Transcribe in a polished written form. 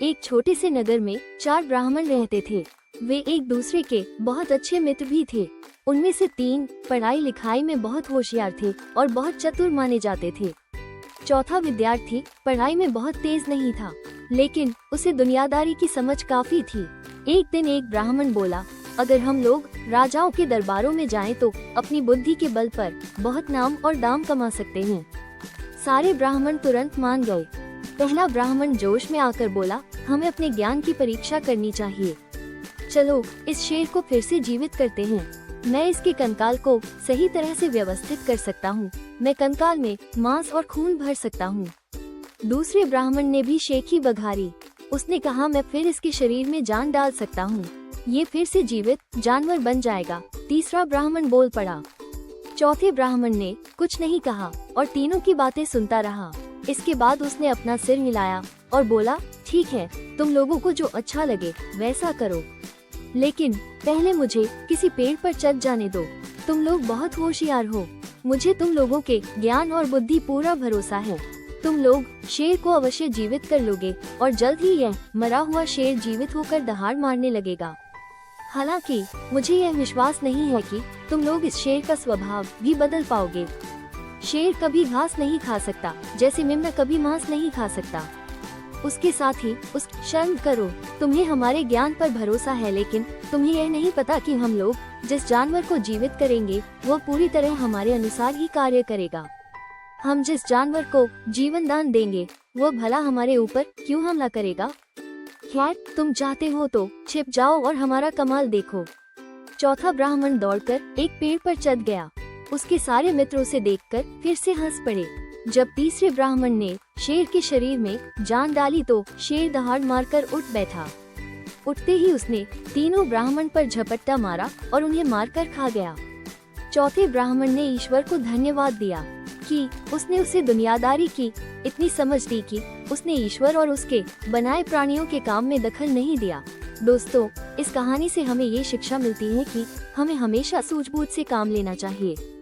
एक छोटे से नगर में 4 ब्राह्मण रहते थे। वे एक दूसरे के बहुत अच्छे मित्र भी थे। उनमें से 3 पढ़ाई लिखाई में बहुत होशियार थे और बहुत चतुर माने जाते थे। चौथा विद्यार्थी पढ़ाई में बहुत तेज नहीं था, लेकिन उसे दुनियादारी की समझ काफी थी। एक दिन एक ब्राह्मण बोला, अगर हम लोग राजाओं के दरबारों में जाएं तो अपनी बुद्धि के बल पर बहुत नाम और दाम कमा सकते हैं। सारे ब्राह्मण तुरंत मान गए। पहला ब्राह्मण जोश में आकर बोला, हमें अपने ज्ञान की परीक्षा करनी चाहिए। चलो इस शेर को फिर से जीवित करते हैं। मैं इसके कंकाल को सही तरह से व्यवस्थित कर सकता हूँ। मैं कंकाल में मांस और खून भर सकता हूँ। दूसरे ब्राह्मण ने भी शेखी बघारी। उसने कहा, मैं फिर इसके शरीर में जान डाल सकता हूँ। ये फिर से जीवित जानवर बन जाएगा। तीसरा ब्राह्मण बोल पड़ा। चौथे ब्राह्मण ने कुछ नहीं कहा और तीनों की बातें सुनता रहा। इसके बाद उसने अपना सिर हिलाया और बोला, ठीक है, तुम लोगों को जो अच्छा लगे वैसा करो, लेकिन पहले मुझे किसी पेड़ पर चढ़ जाने दो। तुम लोग बहुत होशियार हो, मुझे तुम लोगों के ज्ञान और बुद्धि पूरा भरोसा है। तुम लोग शेर को अवश्य जीवित कर लोगे और जल्द ही यह मरा हुआ शेर जीवित होकर दहाड़ मारने लगेगा। हालांकि मुझे यह विश्वास नहीं है कि तुम लोग इस शेर का स्वभाव भी बदल पाओगे। शेर कभी घास नहीं खा सकता, जैसे मेमना कभी मांस नहीं खा सकता। उसके साथ ही उस शर्म करो, तुम्हें हमारे ज्ञान पर भरोसा है, लेकिन तुम्हें यह नहीं पता कि हम लोग जिस जानवर को जीवित करेंगे वो पूरी तरह हमारे अनुसार ही कार्य करेगा। हम जिस जानवर को जीवन दान देंगे वो भला हमारे ऊपर क्यों हमला करेगा? खैर, तुम चाहते हो तो छिप जाओ और हमारा कमाल देखो। चौथा ब्राह्मण दौड़कर एक पेड़ पर चढ़ गया। उसके सारे मित्र उसे देखकर फिर से हंस पड़े। जब तीसरे ब्राह्मण ने शेर के शरीर में जान डाली तो शेर दहाड़ मारकर उठ बैठा। उठते ही उसने तीनों ब्राह्मण पर झपट्टा मारा और उन्हें मारकर खा गया। चौथे ब्राह्मण ने ईश्वर को धन्यवाद दिया कि उसने उसे दुनियादारी की इतनी समझ दी कि उसने ईश्वर और उसके बनाए प्राणियों के काम में दखल नहीं दिया। दोस्तों, इस कहानी से हमें ये शिक्षा मिलती है कि हमें हमेशा सूझबूझ से काम लेना चाहिए।